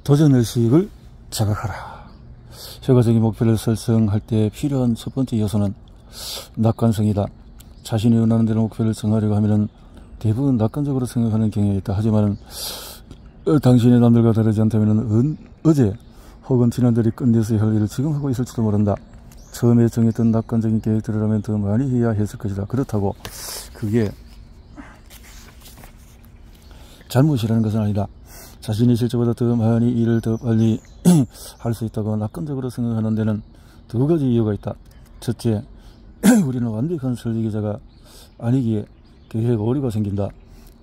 도전의식을 자극하라. 효과적인 목표를 설정할 때 필요한 첫 번째 요소는 낙관성이다. 자신이 원하는 대로 목표를 정하려고 하면 대부분 낙관적으로 생각하는 경향이 있다. 하지만 당신이 남들과 다르지 않다면 어제 혹은 지난달이 끝내서 할 일을 지금 하고 있을지도 모른다. 처음에 정했던 낙관적인 계획대로라면 더 많이 해야 했을 것이다. 그렇다고 그게 잘못이라는 것은 아니다. 자신이 실제보다 더 많이 일을 더 빨리 할 수 있다고 낙관적으로 생각하는 데는 두 가지 이유가 있다. 첫째, 우리는 완벽한 설계자가 아니기에 계획 오류가 생긴다.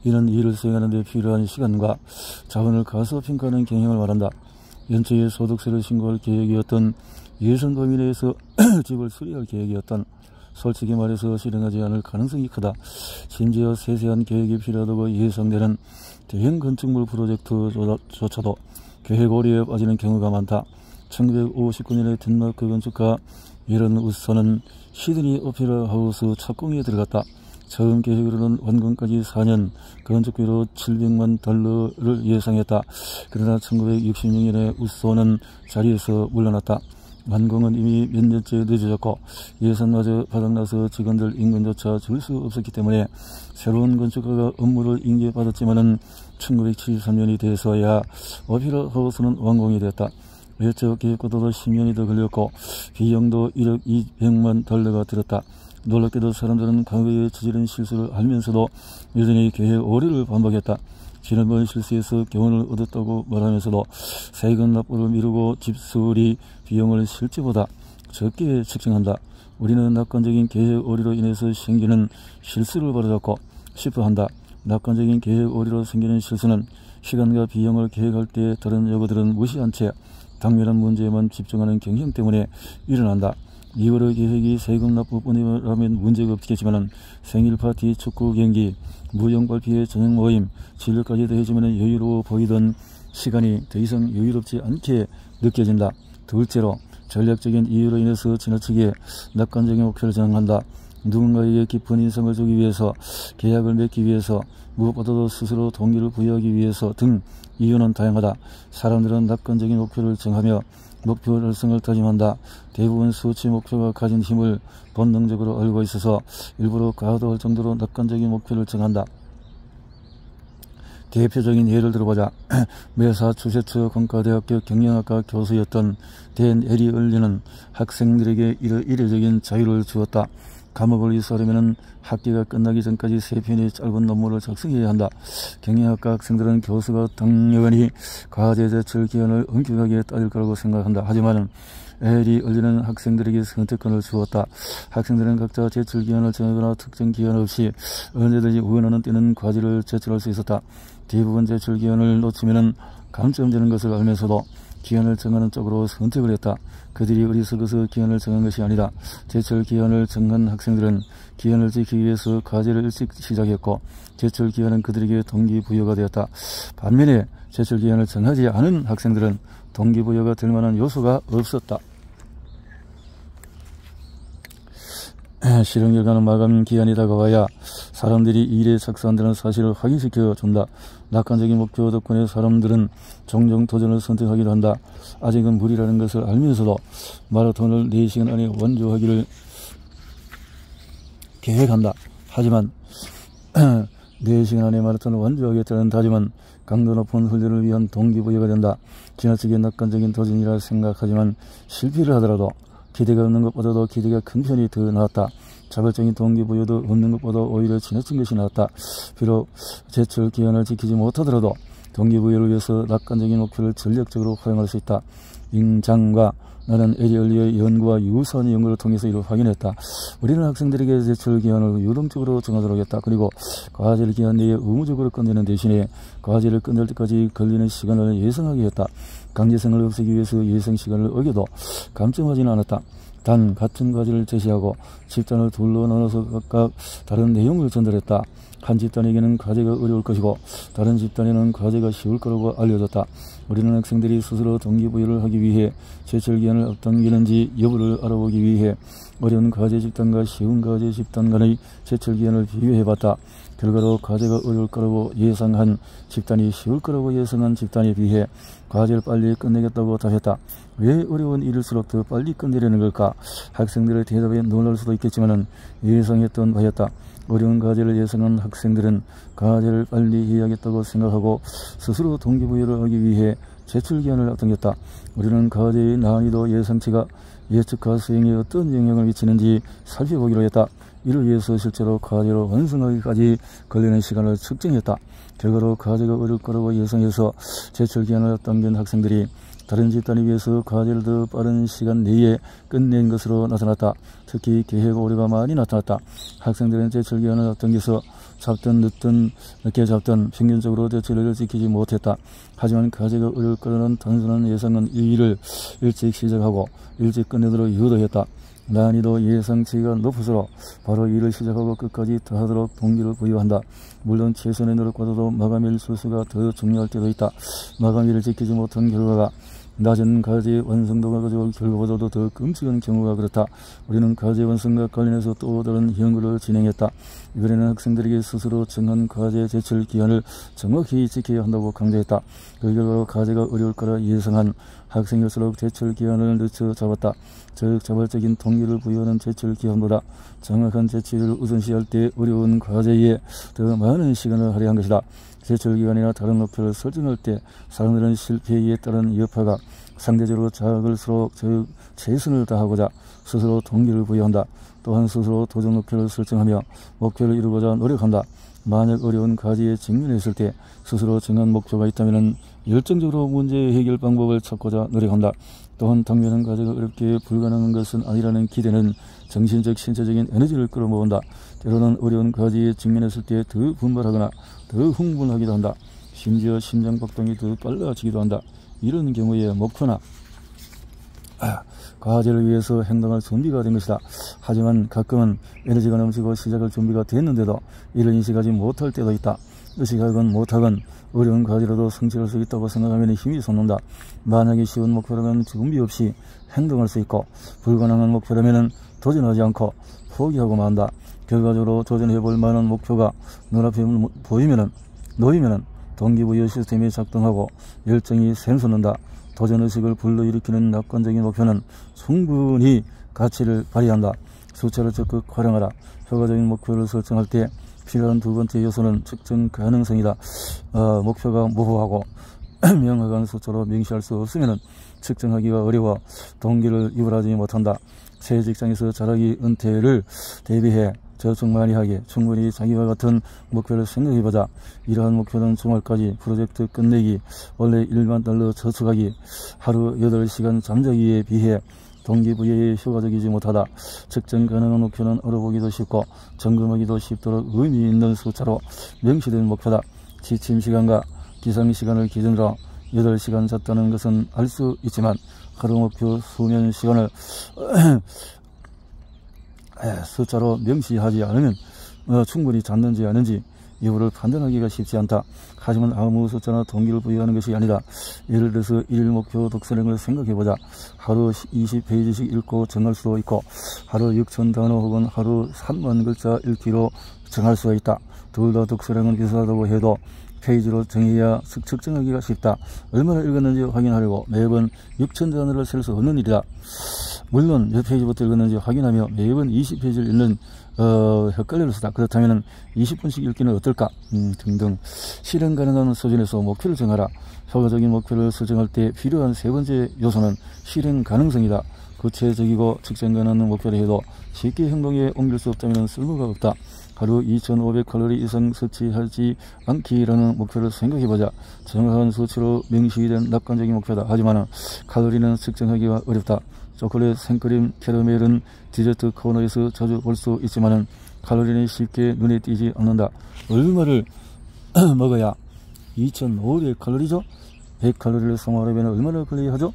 이는 일을 수행하는 데 필요한 시간과 자원을 가소평가하는 경향을 말한다. 연초에 소득세를 신고할 계획이었던 예산 범위 내에서 집을 수리할 계획이었던 솔직히 말해서 실행하지 않을 가능성이 크다. 심지어 세세한 계획이 필요하다고 예상되는 대형 건축물 프로젝트조차도 계획 오류에 빠지는 경우가 많다. 1959년에 덴마크 건축가 예런 우스는 시드니 오페라 하우스 착공에 들어갔다. 처음 계획으로는 완공까지 4년, 건축비로 $700만 예상했다. 그러나 1966년에 우스는 자리에서 물러났다. 완공은 이미 몇 년째 늦어졌고 예산마저 바닥나서 직원들 인근조차 줄 수 없었기 때문에 새로운 건축가가 업무를 인계받았지만은 1973년이 돼서야 오페라 하우스는 완공이 되었다. 외적 계획보다도 10년이 더 걸렸고 비용도 $1억 200만 들었다. 놀랍게도 사람들은 과거에 저지른 실수를 알면서도 여전히 계획 오류를 반복했다. 지난번 실수에서 교훈을 얻었다고 말하면서도 세금 납부를 미루고 집수리 비용을 실제보다 적게 책정한다. 우리는 낙관적인 계획 오류로 인해서 생기는 실수를 바로잡고 싶어 한다. 낙관적인 계획 오류로 생기는 실수는 시간과 비용을 계획할 때 다른 요구들은 무시한 채 당면한 문제에만 집중하는 경향 때문에 일어난다. 2월의 계획이 세금 납부뿐이라면 문제가 없겠지만 생일 파티, 축구 경기, 무용 발표회, 저녁 모임, 진료까지 더해지면 여유로워 보이던 시간이 더 이상 여유롭지 않게 느껴진다. 둘째로 전략적인 이유로 인해서 지나치게 낙관적인 목표를 정한다. 누군가에게 깊은 인상을 주기 위해서, 계약을 맺기 위해서, 무엇보다도 스스로 동기를 부여하기 위해서 등 이유는 다양하다. 사람들은 낙관적인 목표를 정하며 목표 달성을 다짐한다. 대부분 수치 목표가 가진 힘을 본능적으로 알고 있어서 일부러 과도할 정도로 낙관적인 목표를 정한다. 대표적인 예를 들어보자. 매사추세츠 공과대학교 경영학과 교수였던 댄 에리얼리는 학생들에게 이례적인 자유를 주었다. 과목을 이수하려면 학기가 끝나기 전까지 3편의 짧은 논문을 작성해야 한다. 경영학과 학생들은 교수가 당연히 과제 제출 기한을 엄격하게 따질 거라고 생각한다. 하지만 에리얼리는 학생들에게 선택권을 주었다. 학생들은 각자 제출 기한을 정하거나 특정 기한 없이 언제든지 원하는 때는 과제를 제출할 수 있었다. 대부분 제출 기한을 놓치면 감점 되는 것을 알면서도 기한을 정하는 쪽으로 선택을 했다. 그들이 어리석어서 기한을 정한 것이 아니다. 제출 기한을 정한 학생들은 기한을 지키기 위해서 과제를 일찍 시작했고 제출 기한은 그들에게 동기부여가 되었다. 반면에 제출 기한을 정하지 않은 학생들은 동기부여가 될 만한 요소가 없었다. 실험 결과는 마감 기한이 다가와야 사람들이 일에 착수한다는 사실을 확인시켜 준다. 낙관적인 목표 덕분에 사람들은 종종 도전을 선택하기도 한다. 아직은 무리라는 것을 알면서도 마라톤을 4시간 안에 완주하기를 계획한다. 하지만 4시간 안에 마라톤을 완주하겠다는 다짐은 강도 높은 훈련을 위한 동기부여가 된다. 지나치게 낙관적인 도전이라 생각하지만 실패를 하더라도 기대가 없는 것보다도 기대가 큰 편이 더 나았다. 자발적인 동기부여도 없는 것보다 오히려 지나친 것이 나았다. 비록 제출 기한을 지키지 못하더라도 동기부여를 위해서 낙관적인 목표를 전략적으로 활용할 수 있다. 잉장과 나는 에리얼리의 연구와 유사한 연구를 통해서 이를 확인했다. 우리는 학생들에게 제출 기한을 유동적으로 정하도록 했다. 그리고 과제를 기한 내에 의무적으로 끝내는 대신에 과제를 끝낼 때까지 걸리는 시간을 예상하게 했다. 강제성을 없애기 위해서 예상 시간을 어겨도 감점하지는 않았다. 단 같은 과제를 제시하고 집단을 둘로 나눠서 각각 다른 내용을 전달했다. 한 집단에게는 과제가 어려울 것이고 다른 집단에는 과제가 쉬울 거라고 알려졌다. 우리는 학생들이 스스로 동기부여를 하기 위해 제출 기한을 앞당기는지 여부를 알아보기 위해 어려운 과제 집단과 쉬운 과제 집단 간의 제출 기한을 비교해봤다. 결과로 과제가 어려울 거라고 예상한 집단이 쉬울 거라고 예상한 집단에 비해 과제를 빨리 끝내겠다고 답했다. 왜 어려운 일일수록 더 빨리 끝내려는 걸까? 학생들의 대답에 놀랄 수도 있겠지만 예상했던 바였다. 어려운 과제를 예상한 학생들은 과제를 빨리 해야겠다고 생각하고 스스로 동기부여를 하기 위해 제출기한을 앞당겼다. 우리는 과제의 난이도 예상치가 예측과 수행에 어떤 영향을 미치는지 살펴보기로 했다. 이를 위해서 실제로 과제를 완성하기까지 걸리는 시간을 측정했다. 결과로 과제가 어려울 거라고 예상해서 제출기한을 앞당긴 학생들이 다른 집단에 비해서 과제를 더 빠른 시간 내에 끝낸 것으로 나타났다. 특히 계획 오류가 많이 나타났다. 학생들은 제출기한을 앞당겨서 잡든 늦게 잡든 평균적으로 제출을 지키지 못했다. 하지만 과제가 어려울 거라는 단순한 예상은 이 일을 일찍 시작하고 일찍 끝내도록 유도했다. 난이도 예상치가 높을수록 바로 일을 시작하고 끝까지 다하도록 동기를 부여한다. 물론 최선의 노력보다도 마감일 수수가 더 중요할 때도 있다. 마감일을 지키지 못한 결과가 낮은 과제 완성도가 가져올 결과보다도 더 끔찍한 경우가 그렇다. 우리는 과제 완성과 관련해서 또 다른 연구를 진행했다. 이번에는 학생들에게 스스로 정한 과제 제출 기한을 정확히 지켜야 한다고 강조했다. 그 결과로 과제가 어려울 거라 예상한 학생일수록 제출 기한을 늦춰 잡았다. 즉 자발적인 동기를 부여하는 제출 기한보다 정확한 제출을 우선시할 때 어려운 과제에 더 많은 시간을 할애한 것이다. 제출기간이나 다른 목표를 설정할 때 사람들은 실패에 따른 여파가 상대적으로 작을수록 최선을 다하고자 스스로 동기를 부여한다. 또한 스스로 도전 목표를 설정하며 목표를 이루고자 노력한다. 만약 어려운 과제에 직면했을 때 스스로 정한 목표가 있다면 열정적으로 문제 해결 방법을 찾고자 노력한다. 또한 당면한 과제가 어렵게 불가능한 것은 아니라는 기대는 정신적, 신체적인 에너지를 끌어모은다. 때로는 어려운 과제에 직면했을 때 더 분발하거나 더 흥분하기도 한다. 심지어 심장박동이 더 빨라지기도 한다. 이런 경우에 목표나 과제를 위해서 행동할 준비가 된 것이다. 하지만 가끔은 에너지가 넘치고 시작할 준비가 됐는데도 이를 인식하지 못할 때도 있다. 의식하건 못하건 어려운 과제라도 성취할 수 있다고 생각하면 힘이 솟는다. 만약에 쉬운 목표라면 준비 없이 행동할 수 있고 불가능한 목표라면 도전하지 않고 포기하고 만다. 결과적으로 도전해볼 만한 목표가 눈앞에 놓이면은 동기부여 시스템이 작동하고 열정이 샘솟는다. 도전의식을 불러일으키는 낙관적인 목표는 충분히 가치를 발휘한다. 숫자를 적극 활용하라. 효과적인 목표를 설정할 때 필요한 두 번째 요소는 측정 가능성이다. 목표가 모호하고 명확한 숫자로 명시할 수 없으면 측정하기가 어려워 동기를 유발하지 못한다. 새 직장에서 자라기 은퇴를 대비해 저축 많이 하게 충분히 자기와 같은 목표를 생각해보자. 이러한 목표는 주말까지 프로젝트 끝내기, 원래 $10,000 저축하기, 하루 8시간 잠자기에 비해 동기부여에 효과적이지 못하다. 측정 가능한 목표는 알아보기도 쉽고 점검하기도 쉽도록 의미 있는 숫자로 명시된 목표다. 지침 시간과 기상 시간을 기준으로 8시간 잤다는 것은 알 수 있지만 하루 목표 수면 시간을 숫자로 명시하지 않으면 충분히 잤는지 아닌지 이유를 판단하기가 쉽지 않다. 하지만 아무 숫자나 동기를 부여하는 것이 아니다. 예를 들어서 일일 목표 독서량을 생각해보자. 하루 20페이지씩 읽고 정할 수도 있고 하루 6,000단어 혹은 하루 3만 글자 읽기로 정할 수가 있다. 둘 다 독서량은 비슷하다고 해도 페이지로 정해야 측정하기가 쉽다. 얼마나 읽었는지 확인하려고 매번 6,000단어를 셀 수 없는 일이다. 물론 몇 페이지부터 읽었는지 확인하며 매번 20페이지를 읽는 헷갈릴 수다. 그렇다면 20분씩 읽기는 어떨까? 등등. 실행 가능한 수준에서 목표를 정하라. 효과적인 목표를 설정할 때 필요한 세 번째 요소는 실행 가능성이다. 구체적이고 측정 가능한 목표를 해도 쉽게 행동에 옮길 수 없다면 쓸모가 없다. 하루 2,500칼로리 이상 섭취하지 않기라는 목표를 생각해보자. 정확한 수치로 명시된 낙관적인 목표다. 하지만 칼로리는 측정하기가 어렵다. 초콜릿, 생크림, 캐러멜은 디저트 코너에서 자주 볼 수 있지만 칼로리는 쉽게 눈에 띄지 않는다. 얼마를 먹어야 2,500칼로리죠? 100칼로리를 소모하려면 얼마나 걸려야 하죠?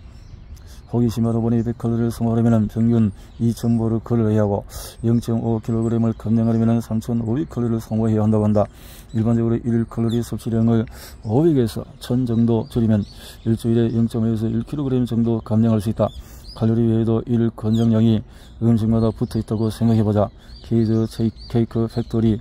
호기심하다 보니 100칼로리를 소모하려면 평균 2,000보를 걸어야 하고 0.5kg을 감량하려면 3,500칼로리를 소모해야 한다고 한다. 일반적으로 1일 칼로리 섭취량을 500에서 1000 정도 줄이면 일주일에 0.5에서 1kg 정도 감량할 수 있다. 칼로리 외에도 일 권장량이 음식마다 붙어있다고 생각해보자. 케이크 팩토리의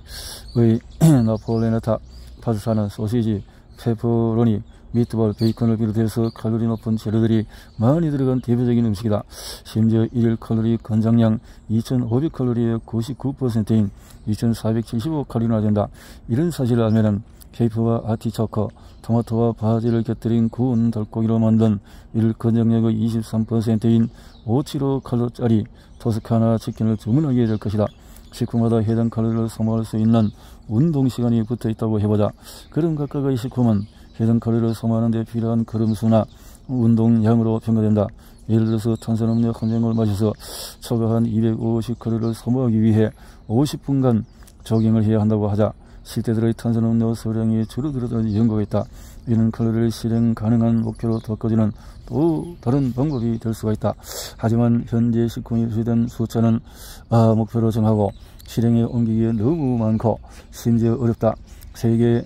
나폴레나타 파스타는 소시지, 페퍼로니, 미트볼, 베이컨을 비롯해서 칼로리 높은 재료들이 많이 들어간 대표적인 음식이다. 심지어 1일 칼로리 권장량 2500칼로리의 99%인 2475칼로리나 된다. 이런 사실을 알면은 케이프와 아티초커, 토마토와 바지를 곁들인 구운 닭고기로 만든 1일 권장량의 23%인 575칼로리짜리 토스카나 치킨을 주문하게 될 것이다. 식품마다 해당 칼로리를 소모할 수 있는 운동시간이 붙어있다고 해보자. 그런 각각의 식품은 해당 칼로리를 소모하는 데 필요한 걸음수나 운동량으로 평가된다. 예를 들어서 탄산음료 한 병을 마셔서 초과한 250칼로리를 소모하기 위해 50분간 조깅을 해야 한다고 하자. 실제들의 탄산음료 소량이 줄어들었다는 연구가 있다. 이는 칼로리를 실행 가능한 목표로 바꿔주는 또 다른 방법이 될 수가 있다. 하지만 현재 식품이 표시된 숫자는 목표로 정하고 실행에 옮기기에 너무 많고 심지어 어렵다. 세계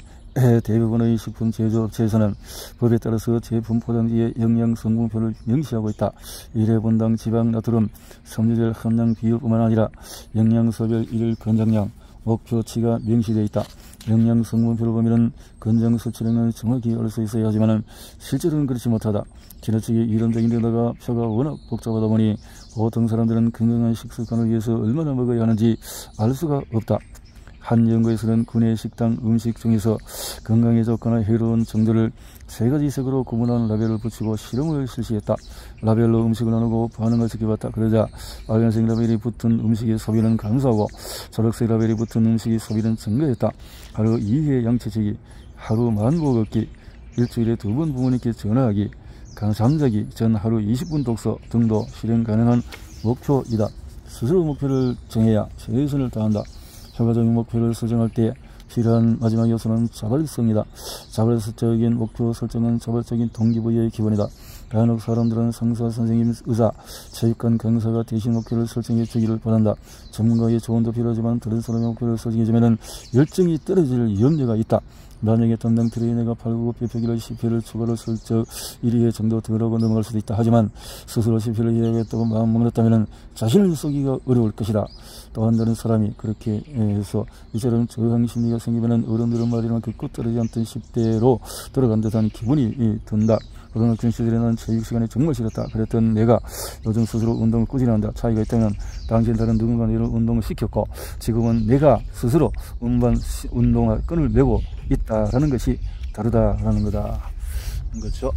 대부분의 식품 제조업체에서는 법에 따라서 제품 포장지에 영양 성분표를 명시하고 있다. 1회분당 지방, 나트륨, 섬유질 함량 비율뿐만 아니라 영양소별 1일 권장량, 목표치가 명시되어 있다. 영양 성분표를 보면 권장 수치량을 정확히 알 수 있어야 하지만 실제로는 그렇지 못하다. 지나치게 이론적인 데다가 표가 워낙 복잡하다 보니 보통 사람들은 건강한 식습관을 위해서 얼마나 먹어야 하는지 알 수가 없다. 한 연구에서는 구내 식당 음식 중에서 건강에 좋거나 해로운 정도를 3가지 색으로 구분한 라벨을 붙이고 실험을 실시했다. 라벨로 음식을 나누고 반응을 지켜봤다. 그러자 빨간색 라벨이 붙은 음식의 소비는 감소하고 초록색 라벨이 붙은 음식의 소비는 증가했다. 하루 2회 양치치기, 하루 만보 걷기, 일주일에 2번 부모님께 전화하기, 잠자기 전 하루 20분 독서 등도 실행 가능한 목표이다. 스스로 목표를 정해야 최선을 다한다. 효과적인 목표를 설정할 때 필요한 마지막 요소는 자발성이다. 자발적인 목표 설정은 자발적인 동기부여의 기본이다. 간혹 사람들은 상사, 선생님, 의사, 체육관 강사가 대신 목표를 설정해 주기를 바란다. 전문가의 조언도 필요하지만 다른 사람의 목표를 설정해 주면 열정이 떨어질 염려가 있다. 만약에 담당 트레이너가 8구 뼈표기를 10회를 추가로 설정 1회 정도 덜하고 넘어갈 수도 있다. 하지만 스스로 10회를 해야겠다고 마음먹었다면 자신을 쏘기가 어려울 것이다. 또 한 다른 사람이 그렇게 해서 이처럼 저항심리가 생기면 어른들은 말이나 긋고 떨어지지 않던 10대로 들어간 듯한 기분이 든다. 고등학생 시절에 는 체육 시간이 정말 싫었다. 그랬던 내가 요즘 스스로 운동을 꾸준히 한다. 차이가 있다면 당시엔 다른 누군가 이런 운동을 시켰고 지금은 내가 스스로 운동할 끈을 메고 있다라는 것이 다르다라는 거다. 그렇죠.